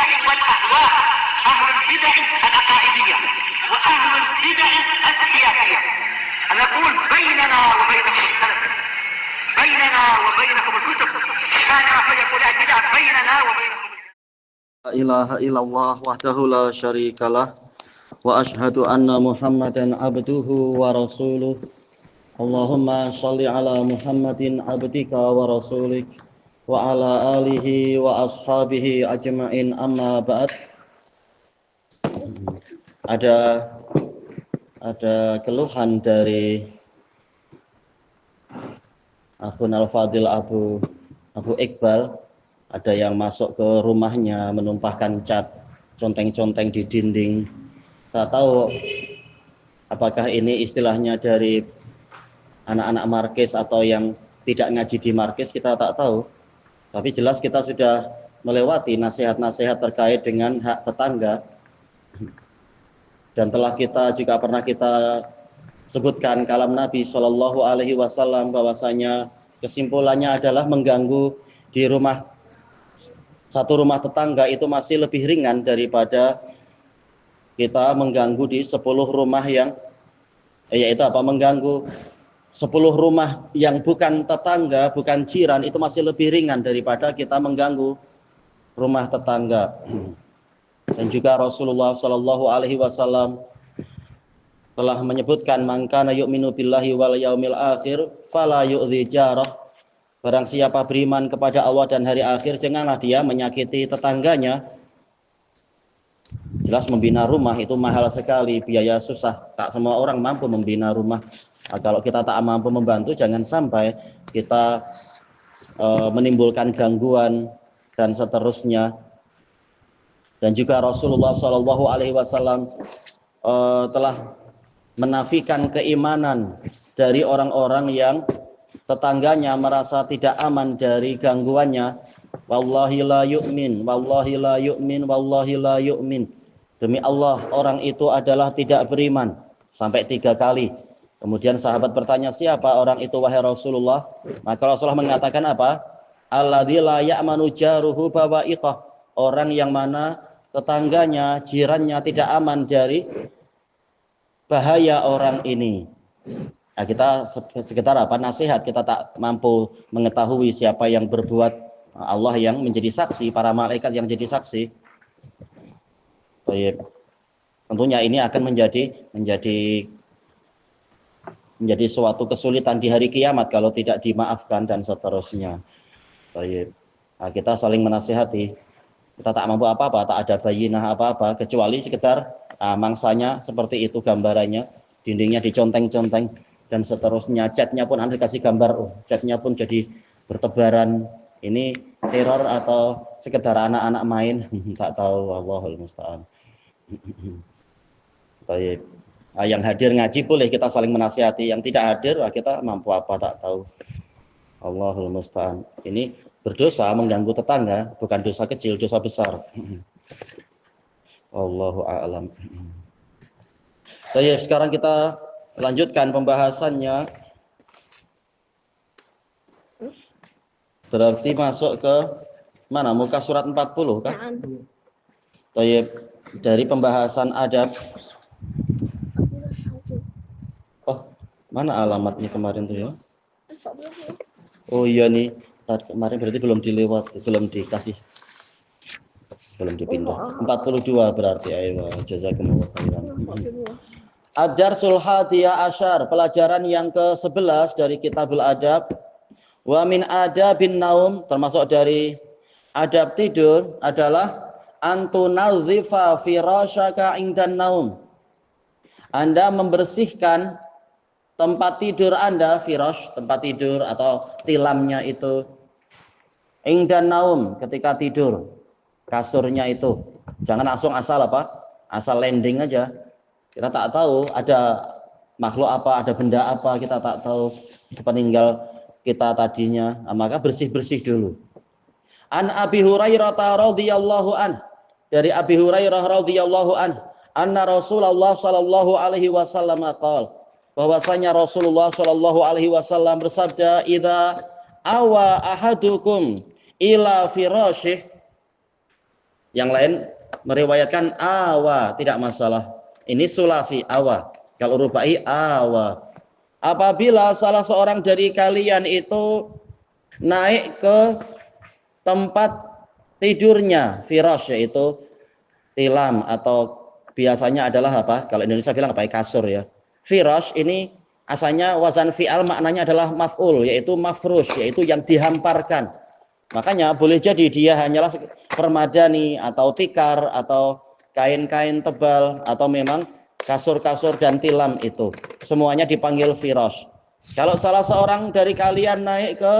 البدع والأهواء، أهل البدع العقائدية وأهل البدع السياسية. نقول بيننا وبينكم السلف، بيننا وبينكم الكتب، كان فيقول البدع بيننا وبينكم. La ilaha illallah wahdahu la syarikalah wa ashhadu anna Muhammadan abduhu wa rasuluh. Allahumma shalli ala Muhammadin abdika wa rasulik wa ala alihi wa ashabihi ajma'in, amma ba'd. Ada keluhan dari akun Al-Fadil Abu Iqbal. Ada yang masuk ke rumahnya menumpahkan cat, conteng-conteng di dinding. Tak tahu apakah ini istilahnya dari anak-anak markis atau yang tidak ngaji di markis, kita tak tahu. Tapi jelas kita sudah melewati nasihat-nasihat terkait dengan hak tetangga. Dan telah kita juga pernah kita sebutkan kalam Nabi Shallallahu Alaihi Wasallam bahwasanya kesimpulannya adalah mengganggu di satu rumah tetangga itu masih lebih ringan daripada kita mengganggu di 10 rumah yang mengganggu 10 rumah yang bukan tetangga, bukan jiran, itu masih lebih ringan daripada kita mengganggu rumah tetangga. Dan juga Rasulullah Shallallahu Alaihi Wasallam telah menyebutkan, man kana yu'minu billahi wal yaumil akhir fala yu'dzi jarah. Barang siapa beriman kepada Allah dan hari akhir, janganlah dia menyakiti tetangganya. Jelas membina rumah itu mahal sekali, biaya susah. Tak semua orang mampu membina rumah. Nah, kalau kita tak mampu membantu, jangan sampai kita menimbulkan gangguan dan seterusnya. Dan juga Rasulullah Shallallahu Alaihi Wasallam telah menafikan keimanan dari orang-orang yang tetangganya merasa tidak aman dari gangguannya. Wallahi la yu'min, wallahi la yu'min, wallahi la yu'min. Demi Allah, orang itu adalah tidak beriman. Sampai 3 kali. Kemudian sahabat bertanya, siapa orang itu wahai Rasulullah? Maka Rasulullah mengatakan apa? Alladzi la ya'manu jaruhu bawa'iqah. Orang yang mana tetangganya, jirannya tidak aman dari bahaya orang ini. Nah, kita sekitar nasihat, kita tak mampu mengetahui siapa yang berbuat, Allah yang menjadi saksi, para malaikat yang jadi saksi. Baik. Tentunya ini akan menjadi suatu kesulitan di hari kiamat kalau tidak dimaafkan dan seterusnya. Baik. Nah, kita saling menasihati. Kita tak mampu apa-apa, tak ada bayinah apa-apa, kecuali sekedar mangsanya seperti itu gambarannya, dindingnya diconteng-conteng dan seterusnya, catnya pun Anda kasih gambar, catnya pun jadi bertebaran. Ini teror atau sekedar anak-anak main, tak tahu, Allahul musta'an. Baik. Nah, yang hadir ngaji boleh kita saling menasihati, yang tidak hadir kita mampu apa tak tahu. Allahul musta'an. Ini berdosa mengganggu tetangga, bukan dosa kecil, dosa besar. Allahu a'lam. Baik, sekarang kita lanjutkan pembahasannya. Berarti masuk ke mana? Muka surat 40 kan? Baik, dari pembahasan adab. Oh, mana alamatnya kemarin tuh ya? Oh iya nih, kemarin berarti belum dikasih. Belum dipindah. 42 berarti. Ayo, jazakumullah khairan. Ad-Darsul Hadiyah Asyar, pelajaran yang ke-11 dari Kitabul Adab. Wa min adabin naum, termasuk dari adab tidur adalah antunazzifa firasyaka indan naum. Anda membersihkan tempat tidur Anda, firash, tempat tidur atau tilamnya itu, indan naum, ketika tidur, kasurnya itu. Jangan langsung asal asal landing aja. Kita tak tahu ada makhluk apa, ada benda apa, kita tak tahu peninggal kita tadinya. Nah, maka bersih-bersih dulu. An Abi Hurairah radhiyallahu an, dari Abi Hurairah radhiyallahu an, anna Rasulullah sallallahu alaihi wasallam qaal, bahwasanya Rasulullah sallallahu alaihi wasallam bersabda, idza awa ahadukum ila firasyih, Yang lain meriwayatkan awa, tidak masalah. Ini sulasi awa. Kalau rubai awa. Apabila salah seorang dari kalian itu naik ke tempat tidurnya, firash, yaitu tilam, atau biasanya adalah apa? Kalau Indonesia bilang apa? Kasur ya. Firash ini asalnya wazan fi'al, maknanya adalah maf'ul, yaitu mafrush, yaitu yang dihamparkan. Makanya boleh jadi dia hanyalah permadani atau tikar atau kain-kain tebal atau memang kasur-kasur dan tilam, itu semuanya dipanggil firash. Kalau salah seorang dari kalian naik ke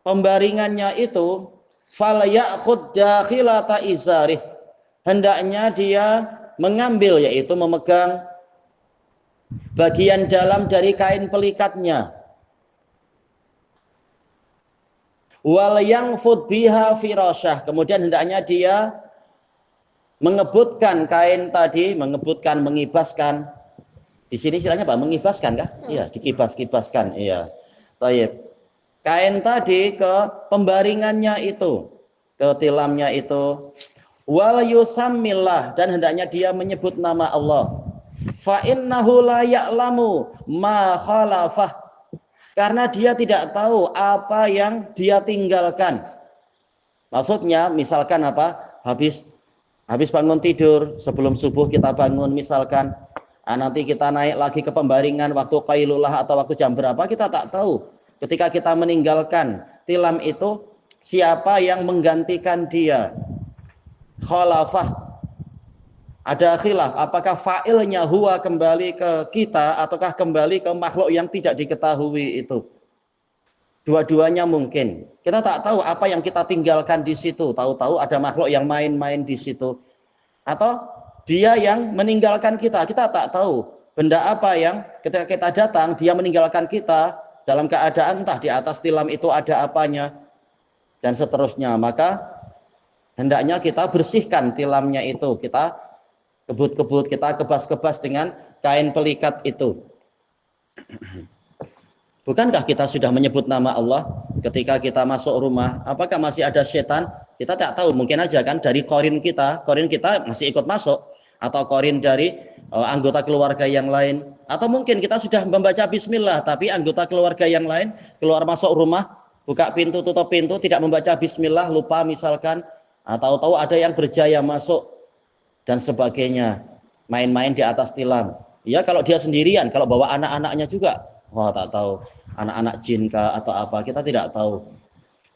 pembaringannya itu, fal ya'khud dakhilata izarih, hendaknya dia mengambil, yaitu memegang bagian dalam dari kain pelikatnya. Wal yangfud biha firasyah, kemudian hendaknya dia mengebutkan kain tadi, mengebutkan, mengibaskan. Di sini istilahnya apa? Mengibaskan kah? Iya, dikibas-kibaskan. Iya. Baik. Kain tadi ke pembaringannya itu, ke tilamnya itu. Wal yusammillah, dan hendaknya dia menyebut nama Allah. Fa innahu la ya'lamu ma khalafah, karena dia tidak tahu apa yang dia tinggalkan. Maksudnya misalkan apa? Habis bangun tidur, sebelum subuh kita bangun misalkan, nanti kita naik lagi ke pembaringan waktu qailulah atau waktu jam berapa, kita tak tahu. Ketika kita meninggalkan tilam itu, siapa yang menggantikan dia? Khalafah. Ada khilaf, apakah fa'ilnya huwa kembali ke kita ataukah kembali ke makhluk yang tidak diketahui itu. Dua-duanya mungkin. Kita tak tahu apa yang kita tinggalkan di situ. Tahu-tahu ada makhluk yang main-main di situ. Atau dia yang meninggalkan kita. Kita tak tahu benda apa yang ketika kita datang dia meninggalkan kita dalam keadaan entah di atas tilam itu ada apanya dan seterusnya. Maka hendaknya kita bersihkan tilamnya itu. Kita kebut-kebut, kita kebas-kebas dengan kain pelikat itu. Bukankah kita sudah menyebut nama Allah ketika kita masuk rumah? Apakah masih ada setan? Kita tak tahu, mungkin aja kan dari korin kita masih ikut masuk, atau korin dari anggota keluarga yang lain, atau mungkin kita sudah membaca bismillah tapi anggota keluarga yang lain keluar masuk rumah, buka pintu, tutup pintu, tidak membaca bismillah, lupa misalkan, atau tahu ada yang berjaya masuk dan sebagainya, main-main di atas tilam. Ya kalau dia sendirian, kalau bawa anak-anaknya juga, wah tak tahu, anak-anak jin kah atau apa, kita tidak tahu.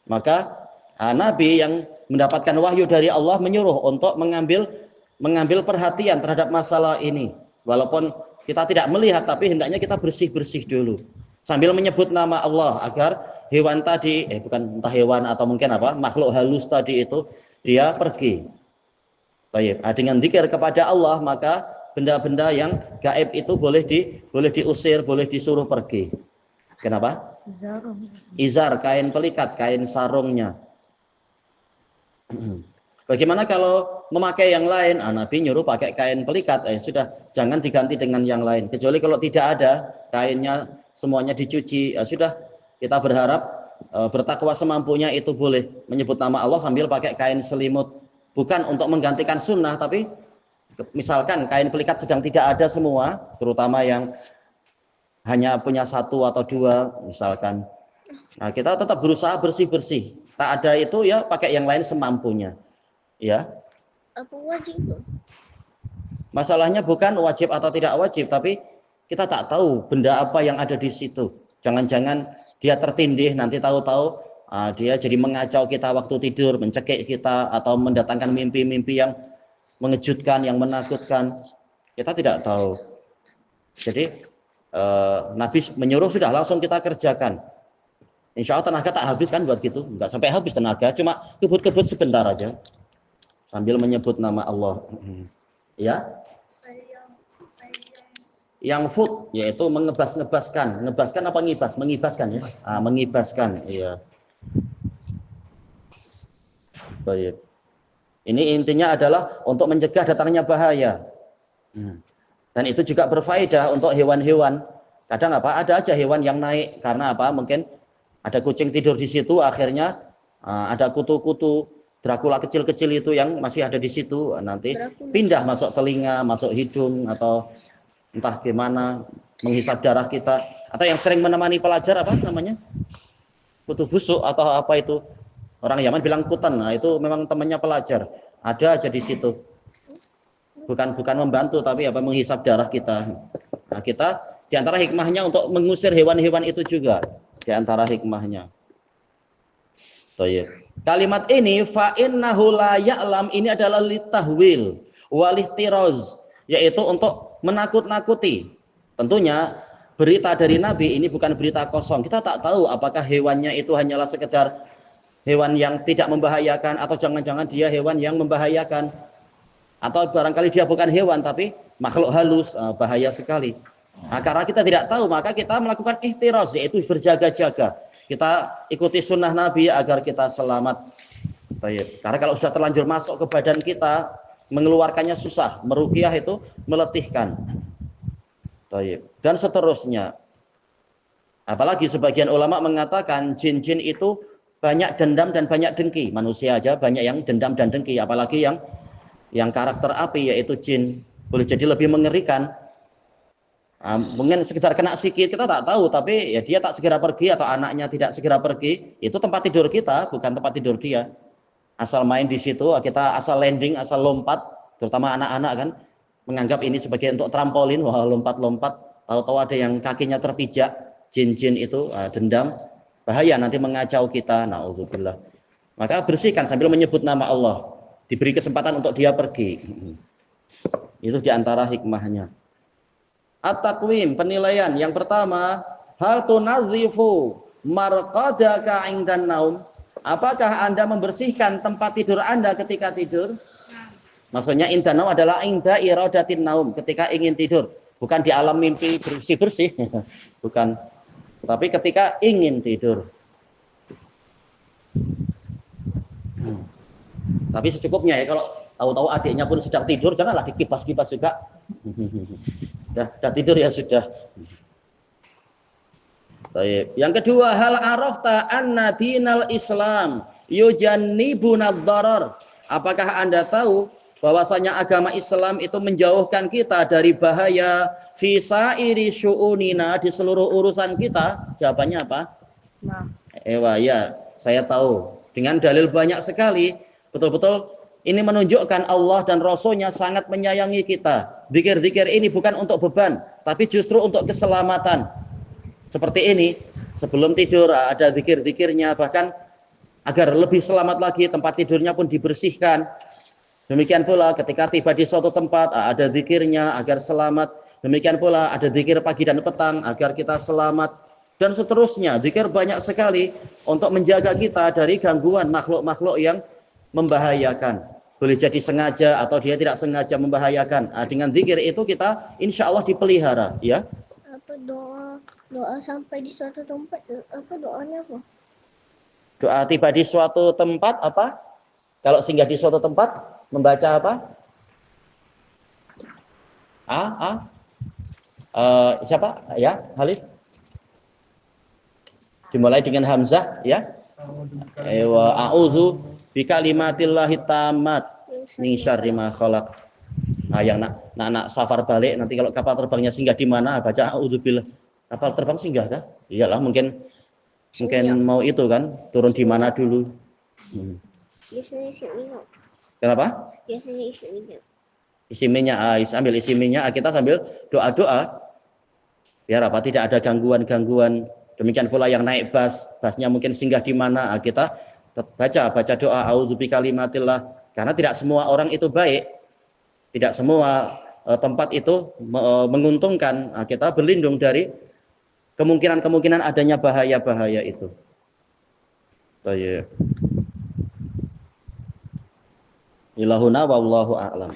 Maka Nabi yang mendapatkan wahyu dari Allah menyuruh untuk mengambil perhatian terhadap masalah ini. Walaupun kita tidak melihat, tapi hendaknya kita bersih-bersih dulu sambil menyebut nama Allah agar hewan tadi, bukan entah hewan atau mungkin apa, makhluk halus tadi itu dia pergi. Baik, dengan zikir kepada Allah maka benda-benda yang gaib itu boleh diusir, boleh disuruh pergi. Kenapa? Izar, kain pelikat, kain sarungnya. Bagaimana kalau memakai yang lain? Nabi nyuruh pakai kain pelikat, sudah, jangan diganti dengan yang lain. Kecuali kalau tidak ada kainnya, semuanya dicuci, sudah, kita berharap bertakwa semampunya itu boleh menyebut nama Allah sambil pakai kain selimut. Bukan untuk menggantikan sunnah, tapi misalkan kain pelikat sedang tidak ada semua, terutama yang hanya punya satu atau dua misalkan. Nah, kita tetap berusaha bersih-bersih. Tak ada itu ya pakai yang lain semampunya. Ya. Apa wajib itu? Masalahnya bukan wajib atau tidak wajib, tapi kita tak tahu benda apa yang ada di situ. Jangan-jangan dia tertindih, nanti tahu-tahu dia jadi mengacau kita waktu tidur, mencekik kita, atau mendatangkan mimpi-mimpi yang mengejutkan, yang menakutkan. Kita tidak tahu. Jadi Nabi menyuruh, sudah langsung kita kerjakan. Insya Allah tenaga tak habis kan buat gitu, nggak sampai habis tenaga, cuma kebut-kebut sebentar aja sambil menyebut nama Allah. Ya. Yang food yaitu mengebas-ngebaskan. Ngebaskan apa ngibas? Mengibaskan ya. Mengibaskan, iya. Baik. Ini intinya adalah untuk mencegah datangnya bahaya. Dan itu juga berfaedah untuk hewan-hewan. Kadang apa? Ada aja hewan yang naik karena apa? Mungkin ada kucing tidur di situ, akhirnya ada kutu-kutu Dracula kecil-kecil itu yang masih ada di situ, nanti Dracula. pindah masuk telinga, masuk hidung, atau entah gimana menghisap darah kita, atau yang sering menemani pelajar apa namanya, kutu busuk atau apa itu, orang Yaman bilang kutan. Nah itu memang temannya pelajar, ada aja di situ, bukan membantu tapi apa, menghisap darah kita. Nah kita diantara hikmahnya untuk mengusir hewan-hewan itu juga, diantara hikmahnya. Baik. Kalimat ini fa innahu la ya'lam ini adalah litahwil walihtiroz, yaitu untuk menakut-nakuti. Tentunya berita dari Nabi ini bukan berita kosong. Kita tak tahu apakah hewannya itu hanyalah sekedar hewan yang tidak membahayakan, atau jangan-jangan dia hewan yang membahayakan, atau barangkali dia bukan hewan tapi makhluk halus, bahaya sekali. Nah, karena kita tidak tahu, maka kita melakukan ihtiroz, yaitu berjaga-jaga. Kita ikuti sunnah Nabi agar kita selamat. Baik. Karena kalau sudah terlanjur masuk ke badan kita, mengeluarkannya susah, meruqyah itu meletihkan. Baik. Dan seterusnya. Apalagi sebagian ulama mengatakan jin-jin itu banyak dendam dan banyak dengki. Manusia aja banyak yang dendam dan dengki, apalagi yang karakter api, yaitu jin, boleh jadi lebih mengerikan. Mungkin sekedar kena sikit kita tak tahu, tapi ya dia tak segera pergi, atau anaknya tidak segera pergi, itu tempat tidur kita, bukan tempat tidur dia. Asal main di situ, kita asal landing, asal lompat, terutama anak-anak kan menganggap ini sebagai untuk trampolin, wah lompat-lompat, tahu-tahu ada yang kakinya terpijak, jin-jin itu dendam, bahaya, nanti mengacau kita, naudzubillah. Maka bersihkan sambil menyebut nama Allah, diberi kesempatan untuk dia pergi. Itu diantara hikmahnya. At-taqwim, penilaian. Yang pertama, hal tunazifu marqadaka 'indan naum. Apakah Anda membersihkan tempat tidur Anda ketika tidur? Maksudnya indan naum adalah inda iradatin naum, ketika ingin tidur, bukan di alam mimpi bersih-bersih. Bukan. Tapi ketika ingin tidur. Tapi secukupnya ya, kalau tahu-tahu adiknya pun sedang tidur, janganlah dikibas-kibas juga. Dah tidur ya sudah. Baik. Yang kedua, hal arafta anna dinal Islam yujannibuna ad-darar. Apakah Anda tahu bahwasanya agama Islam itu menjauhkan kita dari bahaya fi sairi syu'unina, di seluruh urusan kita? Jawabannya apa? Nah. Ya, saya tahu. Dengan dalil banyak sekali, betul-betul ini menunjukkan Allah dan Rasulnya sangat menyayangi kita. Zikir-zikir ini bukan untuk beban, tapi justru untuk keselamatan. Seperti ini, sebelum tidur ada zikir-zikirnya, bahkan agar lebih selamat lagi, tempat tidurnya pun dibersihkan. Demikian pula ketika tiba di suatu tempat, ada zikirnya agar selamat. Demikian pula ada zikir pagi dan petang agar kita selamat. Dan seterusnya, zikir banyak sekali untuk menjaga kita dari gangguan makhluk-makhluk yang membahayakan. Boleh jadi sengaja atau dia tidak sengaja membahayakan. Dengan zikir itu kita insya Allah dipelihara, ya. Apa doa sampai di suatu tempat, apa doanya apa? Doa tiba di suatu tempat apa? Kalau singgah di suatu tempat membaca apa? Siapa? Ya, Halif. Dimulai dengan hamzah, ya. A'udzu bikalimatillahi tammat min syarri ma khalaq. Yang nak safar balik nanti, kalau kapal terbangnya singgah di mana, baca a'udzubillah. Kapal terbang singgah kan? Iyalah, mungkin mau itu kan, turun di mana dulu. Biasanya isi minyak. Kenapa? Biasanya isi minyak. Isi minyak, ambil isi minyak, kita sambil doa-doa. Biar apa? Tidak ada gangguan-gangguan. Demikian pula yang naik basnya mungkin singgah di mana, kita baca doa a'udzu bikalimatillah. Karena tidak semua orang itu baik. Tidak semua tempat itu menguntungkan. Kita berlindung dari kemungkinan adanya bahaya-bahaya itu. Baik. Ilahuna wallahu a'lam.